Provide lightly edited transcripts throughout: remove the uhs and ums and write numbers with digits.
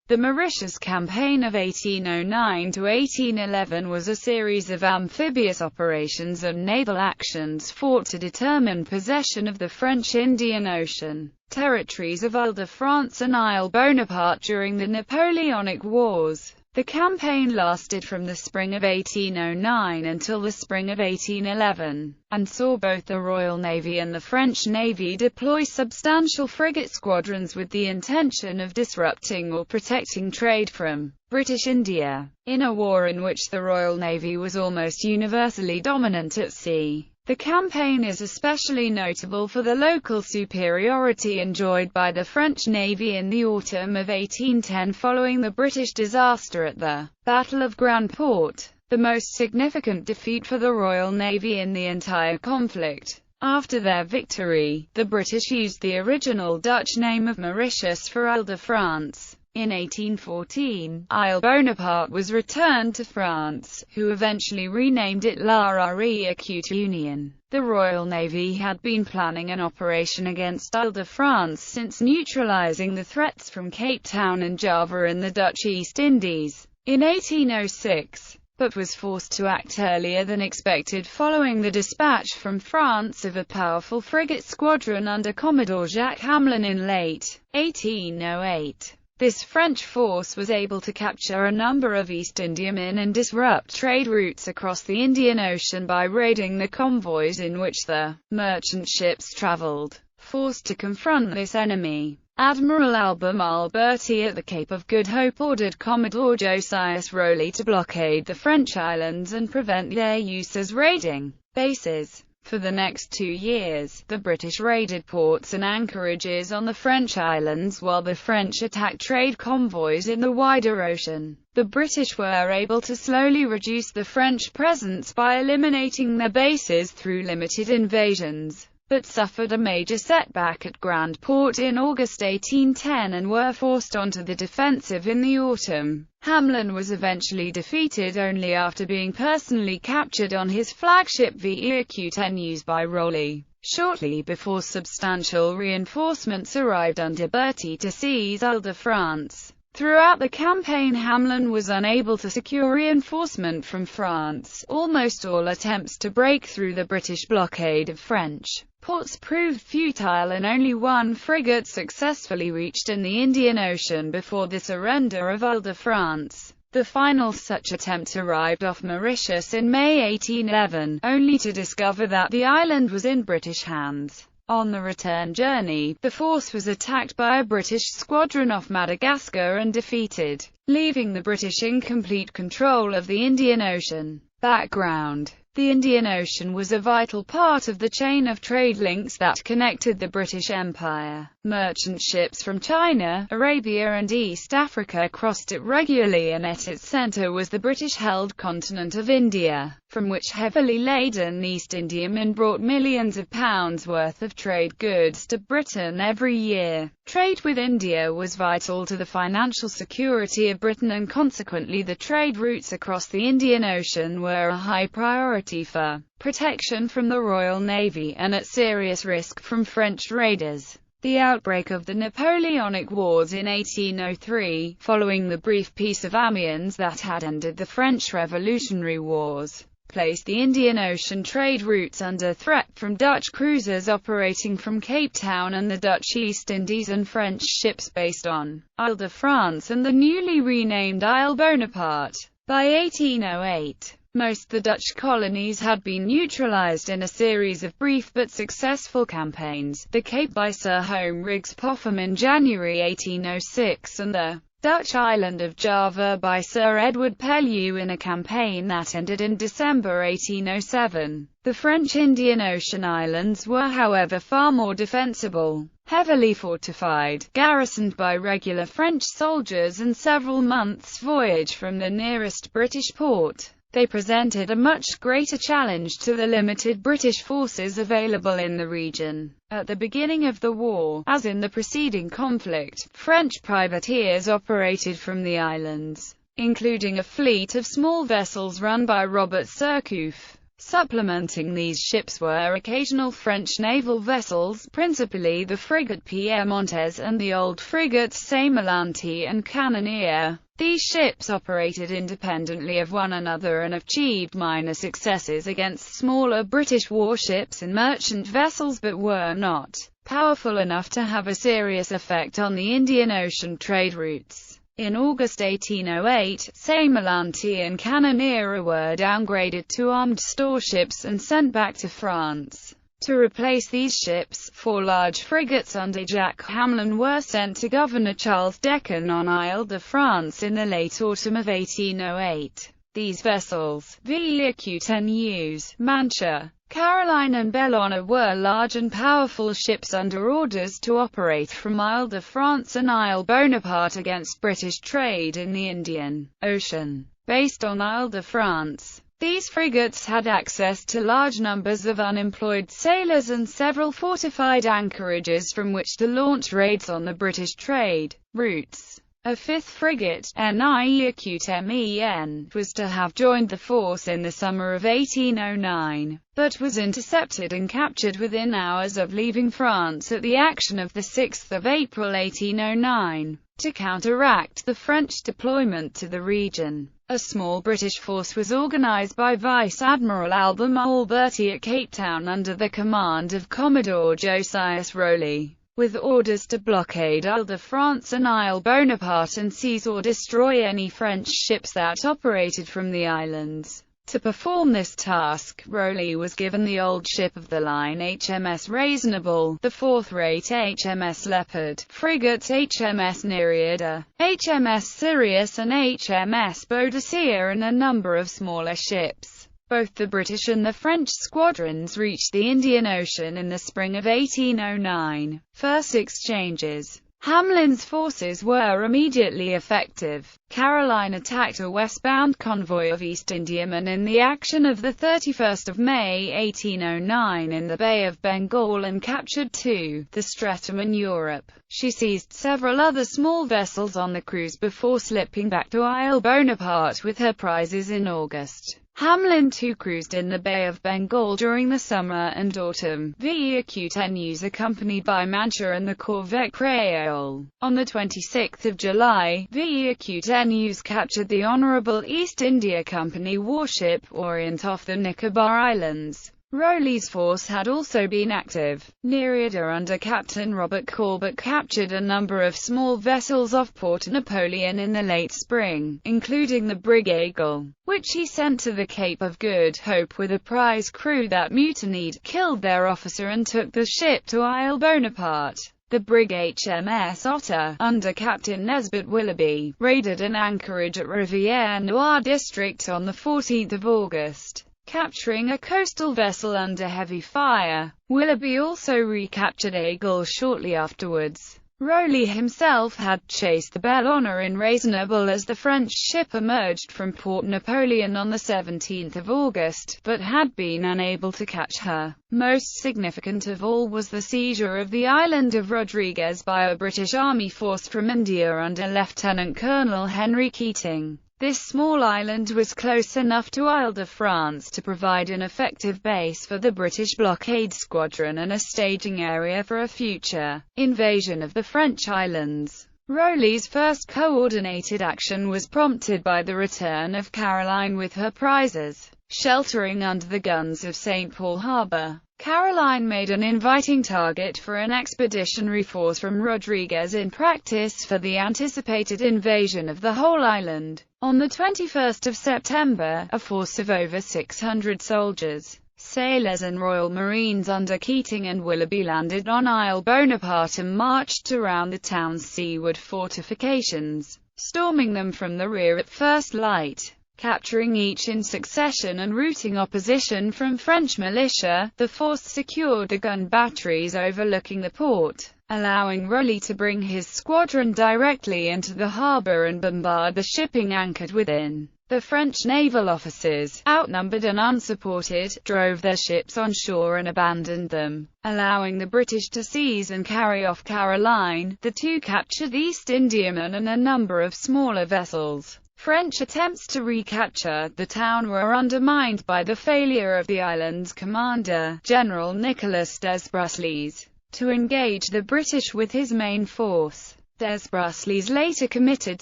The Mauritius Campaign of 1809 to 1811 was a series of amphibious operations and naval actions fought to determine possession of the French Indian Ocean territories of Ile-de-France and Isle Bonaparte during the Napoleonic Wars. The campaign lasted from the spring of 1809 until the spring of 1811, and saw both the Royal Navy and the French Navy deploy substantial frigate squadrons with the intention of disrupting or protecting trade from British India, in a war in which the Royal Navy was almost universally dominant at sea. The campaign is especially notable for the local superiority enjoyed by the French Navy in the autumn of 1810 following the British disaster at the Battle of Grand Port, the most significant defeat for the Royal Navy in the entire conflict. After their victory, the British used the original Dutch name of Mauritius for Ile-de-France. In 1814, Isle Bonaparte was returned to France, who eventually renamed it La Réunion Union. The Royal Navy had been planning an operation against Ile-de-France since neutralizing the threats from Cape Town and Java in the Dutch East Indies in 1806, but was forced to act earlier than expected following the dispatch from France of a powerful frigate squadron under Commodore Jacques Hamelin in late 1808. This French force was able to capture a number of East Indiamen and disrupt trade routes across the Indian Ocean by raiding the convoys in which the merchant ships traveled. Forced to confront this enemy, Admiral Albert Alberti at the Cape of Good Hope ordered Commodore Josias Rowley to blockade the French islands and prevent their use as raiding bases. For the next 2 years, the British raided ports and anchorages on the French islands while the French attacked trade convoys in the wider ocean. The British were able to slowly reduce the French presence by eliminating their bases through limited invasions, but suffered a major setback at Grand Port in August 1810 and were forced onto the defensive in the autumn. Hamelin was eventually defeated only after being personally captured on his flagship VEQ-10 used by Rowley. Shortly before substantial reinforcements arrived under Bertie to seize Ile-de-France. Throughout the campaign, Hamelin was unable to secure reinforcement from France. Almost all attempts to break through the British blockade of French ports proved futile, and only one frigate successfully reached in the Indian Ocean before the surrender of Ile-de-France. The final such attempt arrived off Mauritius in May 1811, only to discover that the island was in British hands. On the return journey, the force was attacked by a British squadron off Madagascar and defeated, leaving the British in complete control of the Indian Ocean. Background: the Indian Ocean was a vital part of the chain of trade links that connected the British Empire. Merchant ships from China, Arabia and East Africa crossed it regularly, and at its center was the British-held continent of India, from which heavily laden East Indiamen brought millions of pounds worth of trade goods to Britain every year. Trade with India was vital to the financial security of Britain, and consequently the trade routes across the Indian Ocean were a high priority for protection from the Royal Navy and at serious risk from French raiders. The outbreak of the Napoleonic Wars in 1803, following the brief Peace of Amiens that had ended the French Revolutionary Wars, placed the Indian Ocean trade routes under threat from Dutch cruisers operating from Cape Town and the Dutch East Indies, and French ships based on Ile-de-France and the newly renamed Isle Bonaparte. By 1808, most of the Dutch colonies had been neutralized in a series of brief but successful campaigns, the Cape by Sir Homeriggs Popham in January 1806 and the Dutch island of Java by Sir Edward Pellew in a campaign that ended in December 1807. The French Indian Ocean islands were, however, far more defensible, heavily fortified, garrisoned by regular French soldiers, and several months' voyage from the nearest British port. They presented a much greater challenge to the limited British forces available in the region. At the beginning of the war, as in the preceding conflict, French privateers operated from the islands, including a fleet of small vessels run by Robert Surcouf. Supplementing these ships were occasional French naval vessels, principally the frigate Piemontes and the old frigates Saint-Malante and Cannoneer. These ships operated independently of one another and achieved minor successes against smaller British warships and merchant vessels, but were not powerful enough to have a serious effect on the Indian Ocean trade routes. In August 1808, Saint-Malante and Cannoneer were downgraded to armed storeships and sent back to France. To replace these ships, 4 large frigates under Jacques Hamelin were sent to Governor Charles Deccan on Isle de France in the late autumn of 1808. These vessels, Vieques, Mancha, Caroline and Bellona, were large and powerful ships under orders to operate from Isle de France and Isle Bonaparte against British trade in the Indian Ocean. Based on Isle de France, these frigates had access to large numbers of unemployed sailors and several fortified anchorages from which to launch raids on the British trade routes. A 5th frigate, Niequemen, was to have joined the force in the summer of 1809, but was intercepted and captured within hours of leaving France at the action of 6 April 1809. To counteract the French deployment to the region, a small British force was organised by Vice Admiral Albert Alberti at Cape Town under the command of Commodore Josias Rowley, with orders to blockade Isle de France and Isle Bonaparte and seize or destroy any French ships that operated from the islands. To perform this task, Rowley was given the old ship of the line HMS Reasonable, the 4th-rate HMS Leopard, frigates HMS Nereida, HMS Sirius and HMS Boadicea, and a number of smaller ships. Both the British and the French squadrons reached the Indian Ocean in the spring of 1809. First exchanges. Hamelin's forces were immediately effective. Caroline attacked a westbound convoy of East Indiamen in the action of 31 May 1809 in the Bay of Bengal and captured 2, the Streatham and Europe. She seized several other small vessels on the cruise before slipping back to Isle Bonaparte with her prizes in August. Hamelin too cruised in the Bay of Bengal during the summer and autumn. Vieques accompanied by Mancha and the corvette Creole. On 26 July, Vieques captured the Honourable East India Company warship Orient off the Nicobar Islands. Rowley's force had also been active. Nereida under Captain Robert Corbett captured a number of small vessels off Port Napoleon in the late spring, including the brig Eagle, which he sent to the Cape of Good Hope with a prize crew that mutinied, killed their officer and took the ship to Isle Bonaparte. The brig HMS Otter, under Captain Nesbitt Willoughby, raided an anchorage at Rivière Noire district on 14 August. Capturing a coastal vessel under heavy fire. Willoughby also recaptured Eagle shortly afterwards. Rowley himself had chased the Bellona in Reasonable as the French ship emerged from Port Napoleon on 17 August, but had been unable to catch her. Most significant of all was the seizure of the island of Rodriguez by a British Army force from India under Lieutenant Colonel Henry Keating. This small island was close enough to Isle de France to provide an effective base for the British blockade squadron and a staging area for a future invasion of the French islands. Rowley's first coordinated action was prompted by the return of Caroline with her prizes. Sheltering under the guns of St. Paul Harbour, Caroline made an inviting target for an expeditionary force from Rodriguez in practice for the anticipated invasion of the whole island. On 21 September, a force of over 600 soldiers, sailors and Royal Marines under Keating and Willoughby landed on Isle Bonaparte and marched around the town's seaward fortifications, storming them from the rear at first light. Capturing each in succession and routing opposition from French militia, the force secured the gun batteries overlooking the port, allowing Rowley to bring his squadron directly into the harbour and bombard the shipping anchored within. The French naval officers, outnumbered and unsupported, drove their ships on shore and abandoned them, allowing the British to seize and carry off Caroline. The two captured East Indiamen and a number of smaller vessels. French attempts to recapture the town were undermined by the failure of the island's commander, General Nicolas Desbrosses, to engage the British with his main force. Desbrosses later committed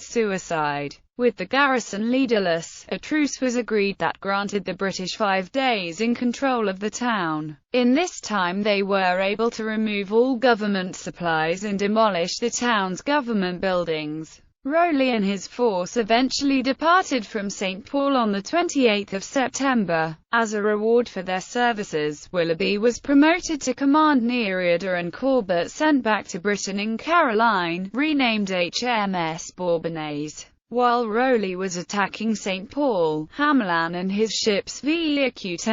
suicide. With the garrison leaderless, a truce was agreed that granted the British 5 days in control of the town. In this time they were able to remove all government supplies and demolish the town's government buildings. Rowley and his force eventually departed from St. Paul on 28 September. As a reward for their services, Willoughby was promoted to command Nereida and Gilbert sent back to Britain in Caroline, renamed HMS Bourbonnais. While Rowley was attacking St. Paul, Hamelin and his ships Acute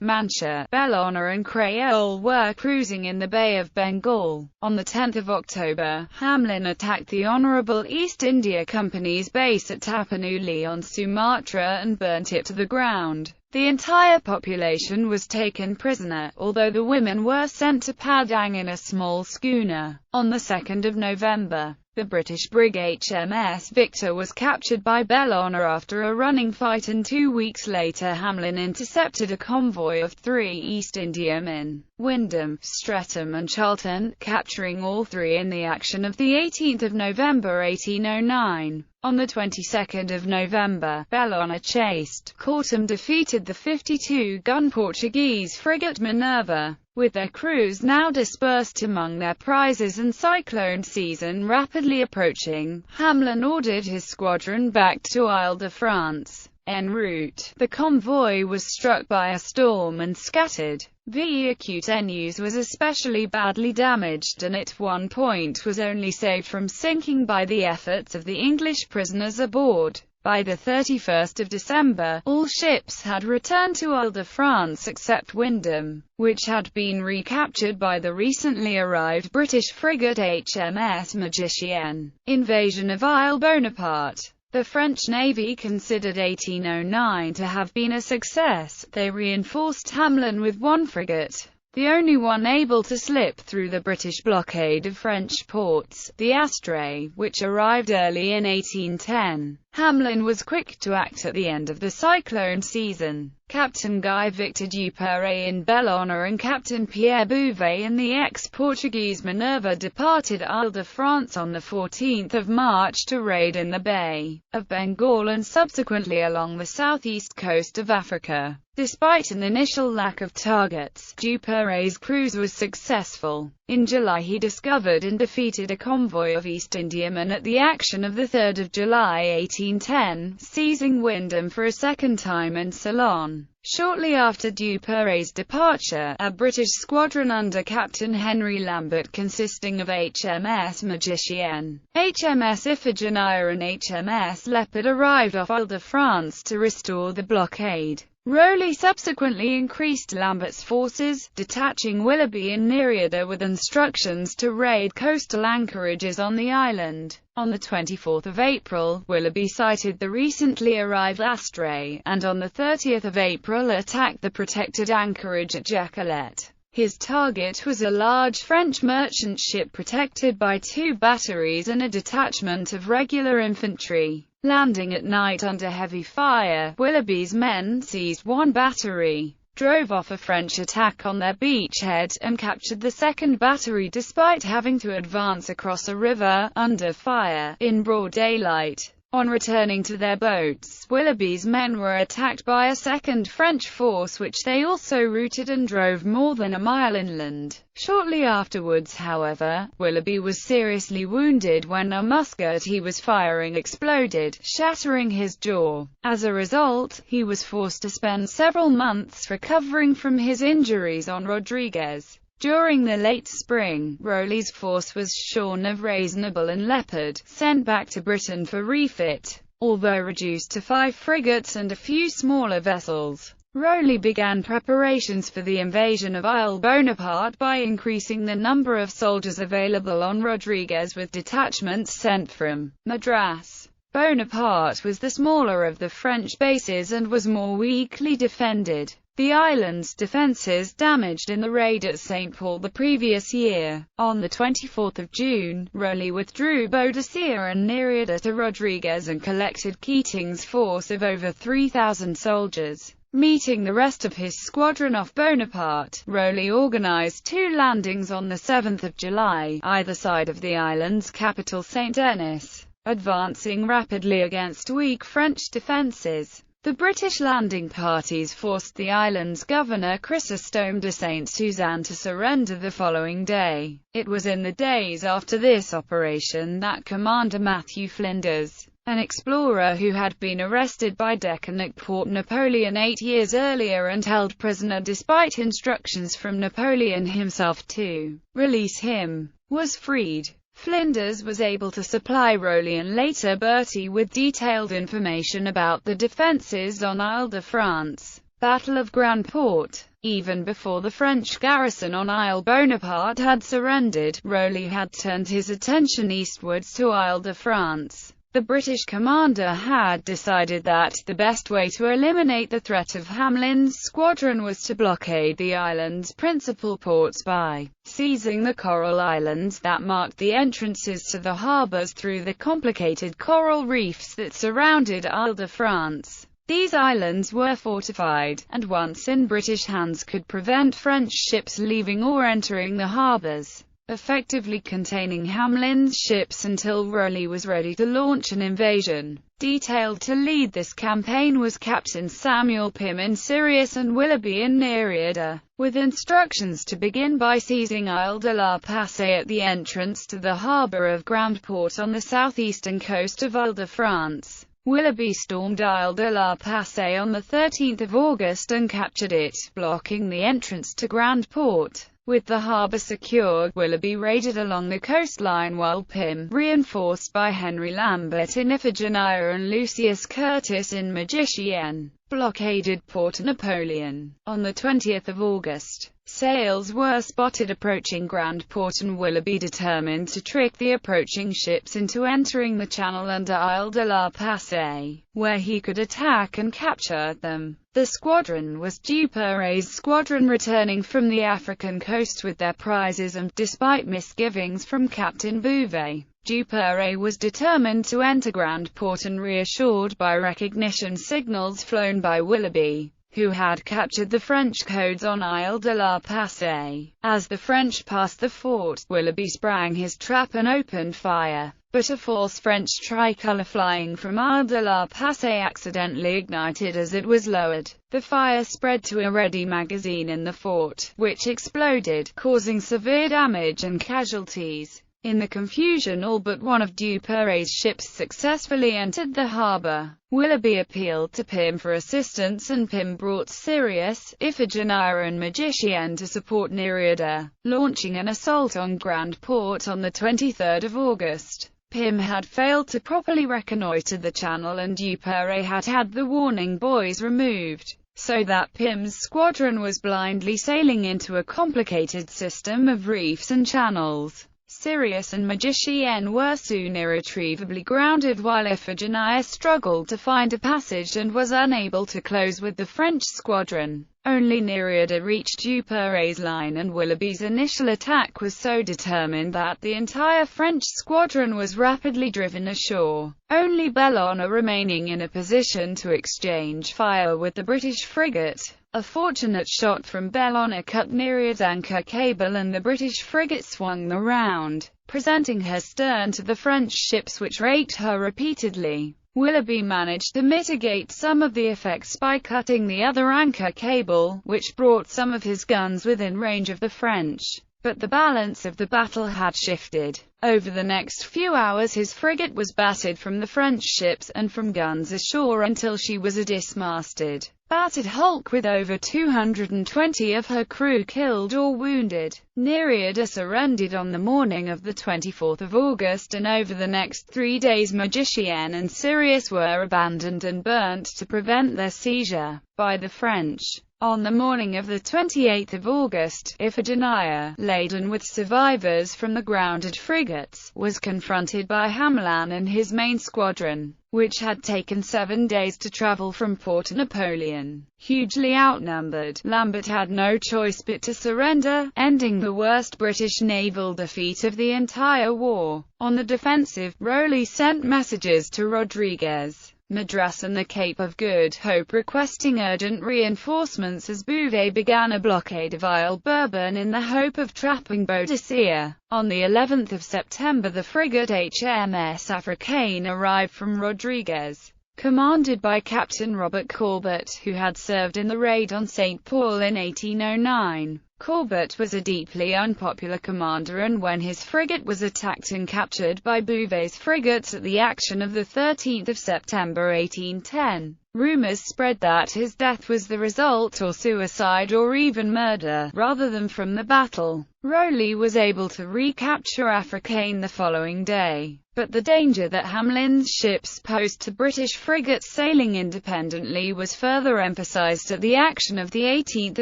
Mancha, Bellona and Creole were cruising in the Bay of Bengal. On 10 October, Hamelin attacked the Honourable East India Company's base at Tapanuli on Sumatra and burnt it to the ground. The entire population was taken prisoner, although the women were sent to Padang in a small schooner. On 2 November, the British brig HMS Victor was captured by Bellona after a running fight, and 2 weeks later Hamelin intercepted a convoy of 3 East Indiamen, Wyndham, Streatham and Charlton, capturing all 3 in the action of 18 November 1809. On the 22nd of November, Bellona chased, caught and defeated the 52-gun Portuguese frigate Minerva. With their crews now dispersed among their prizes and cyclone season rapidly approaching, Hamelin ordered his squadron back to Ile-de-France. En route, the convoy was struck by a storm and scattered. The Acute was especially badly damaged and at one point was only saved from sinking by the efforts of the English prisoners aboard. By 31 December, all ships had returned to Ile-de-France except Wyndham, which had been recaptured by the recently arrived British frigate HMS Magicienne. Invasion of Isle Bonaparte. The French Navy considered 1809 to have been a success. They reinforced Hamelin with 1 frigate, the only one able to slip through the British blockade of French ports, the Astray, which arrived early in 1810. Hamelin was quick to act at the end of the cyclone season. Captain Guy Victor Duperrey in Bellona and Captain Pierre Bouvet in the ex-Portuguese Minerva departed Ile-de-France on 14 March to raid in the Bay of Bengal and subsequently along the southeast coast of Africa. Despite an initial lack of targets, Duperrey's cruise was successful. In July he discovered and defeated a convoy of East Indiamen at the action of 3 July 1810, seizing Wyndham for a second time in Ceylon. Shortly after Duperrey's departure, a British squadron under Captain Henry Lambert consisting of HMS Magicienne, HMS Iphigenia and HMS Leopard arrived off Ile-de-France to restore the blockade. Rowley subsequently increased Lambert's forces, detaching Willoughby and Nereida with instructions to raid coastal anchorages on the island. On 24 April, Willoughby sighted the recently arrived Astray, and on 30 April attacked the protected anchorage at Jacolet. His target was a large French merchant ship protected by 2 batteries and a detachment of regular infantry. Landing at night under heavy fire, Willoughby's men seized 1 battery, drove off a French attack on their beachhead, and captured the 2nd battery despite having to advance across a river, under fire, in broad daylight. On returning to their boats, Willoughby's men were attacked by a second French force which they also routed and drove more than a mile inland. Shortly afterwards, however, Willoughby was seriously wounded when a musket he was firing exploded, shattering his jaw. As a result, he was forced to spend several months recovering from his injuries on Rodriguez. During the late spring, Rowley's force was shorn of Reasonable and Leopard, sent back to Britain for refit. Although reduced to 5 frigates and a few smaller vessels, Rowley began preparations for the invasion of Isle Bonaparte by increasing the number of soldiers available on Rodriguez with detachments sent from Madras. Bonaparte was the smaller of the French bases and was more weakly defended. The island's defences damaged in the raid at St. Paul the previous year. On the 24th of June, Rowley withdrew Boadicea and Nereida to Rodriguez and collected Keating's force of over 3,000 soldiers. Meeting the rest of his squadron off Bonaparte, Rowley organised two landings on the 7th of July, either side of the island's capital St. Denis, advancing rapidly against weak French defences. The British landing parties forced the island's governor Chrysostome de Saint-Suzanne to surrender the following day. It was in the days after this operation that Commander Matthew Flinders, an explorer who had been arrested by Deccan at Port Napoleon 8 years earlier and held prisoner despite instructions from Napoleon himself to release him, was freed. Flinders was able to supply Rowley and later Bertie with detailed information about the defences on Isle de France. Battle of Grand Port. Even before the French garrison on Isle Bonaparte had surrendered, Rowley had turned his attention eastwards to Isle de France. The British commander had decided that the best way to eliminate the threat of Hamlin's squadron was to blockade the island's principal ports by seizing the coral islands that marked the entrances to the harbours through the complicated coral reefs that surrounded Isle de France. These islands were fortified, and once in British hands could prevent French ships leaving or entering the harbours, effectively containing Hamlin's ships until Rowley was ready to launch an invasion. Detailed to lead this campaign was Captain Samuel Pym in Sirius and Willoughby in Nereida, with instructions to begin by seizing Isle de la Passe at the entrance to the harbour of Grand Port on the southeastern coast of Isle de France. Willoughby stormed Isle de la Passe on the 13th of August and captured it, blocking the entrance to Grand Port. With the harbour secure, Willoughby raided along the coastline while Pym, reinforced by Henry Lambert in Iphigenia and Lucius Curtis in Magicienne, blockaded Port Napoleon. On the 20th of August, sails were spotted approaching Grand Port and Willoughby determined to trick the approaching ships into entering the channel under Isle de la Passe, where he could attack and capture them. The squadron was Duperrey's squadron returning from the African coast with their prizes and, despite misgivings from Captain Bouvet, Duperrey was determined to enter Grand Port and reassured by recognition signals flown by Willoughby, who had captured the French codes on Isle de la Passe. As the French passed the fort, Willoughby sprang his trap and opened fire, but a false French tricolour flying from Isle de la Passe accidentally ignited as it was lowered. The fire spread to a ready magazine in the fort, which exploded, causing severe damage and casualties. In the confusion, all but one of Duperrey's ships successfully entered the harbour. Willoughby appealed to Pym for assistance and Pym brought Sirius, Iphigenia and Magicienne to support Nereida, launching an assault on Grand Port on the 23rd of August. Pym had failed to properly reconnoitre the channel and Duperrey had had the warning buoys removed, so that Pym's squadron was blindly sailing into a complicated system of reefs and channels. Sirius and Magicienne were soon irretrievably grounded while Iphigenia struggled to find a passage and was unable to close with the French squadron. Only Nereida reached Duperrey's line and Willoughby's initial attack was so determined that the entire French squadron was rapidly driven ashore, only Bellona remaining in a position to exchange fire with the British frigate. A fortunate shot from Bellona cut Nereida's anchor cable and the British frigate swung around, presenting her stern to the French ships which raked her repeatedly. Willoughby managed to mitigate some of the effects by cutting the other anchor cable, which brought some of his guns within range of the French. But the balance of the battle had shifted. Over the next few hours his frigate was battered from the French ships and from guns ashore until she was a dismasted, battered hulk with over 220 of her crew killed or wounded. Nereida surrendered on the morning of the 24th of August and over the next 3 days Magicienne and Sirius were abandoned and burnt to prevent their seizure by the French. On the morning of the 28th of August, Iphigenia, laden with survivors from the grounded frigates, was confronted by Hamelin and his main squadron, which had taken 7 days to travel from Port Napoleon. Hugely outnumbered, Lambert had no choice but to surrender, ending the worst British naval defeat of the entire war. On the defensive, Rowley sent messages to Rodriguez, Madras and the Cape of Good Hope requesting urgent reinforcements as Bouvet began a blockade of Isle Bourbon in the hope of trapping Boadicea. On the 11th of September the frigate HMS Africaine arrived from Rodriguez, commanded by Captain Robert Corbett, who had served in the raid on St. Paul in 1809. Corbett was a deeply unpopular commander, and when his frigate was attacked and captured by Bouvet's frigates at the action of 13 September 1810, rumors spread that his death was the result or suicide or even murder, rather than from the battle. Rowley was able to recapture Africaine the following day, but the danger that Hamelin's ships posed to British frigates sailing independently was further emphasized at the action of 18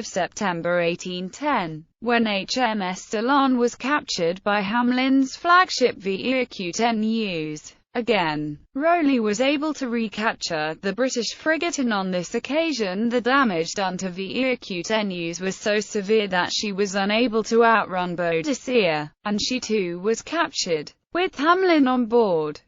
September 1810, when HMS Ceylon was captured by Hamelin's flagship Viracute News. Again, Rowley was able to recapture the British frigate, and on this occasion the damage done to Viracute News was so severe that she was unable to outrun Boadicea, and she too was captured, with Hamelin on board.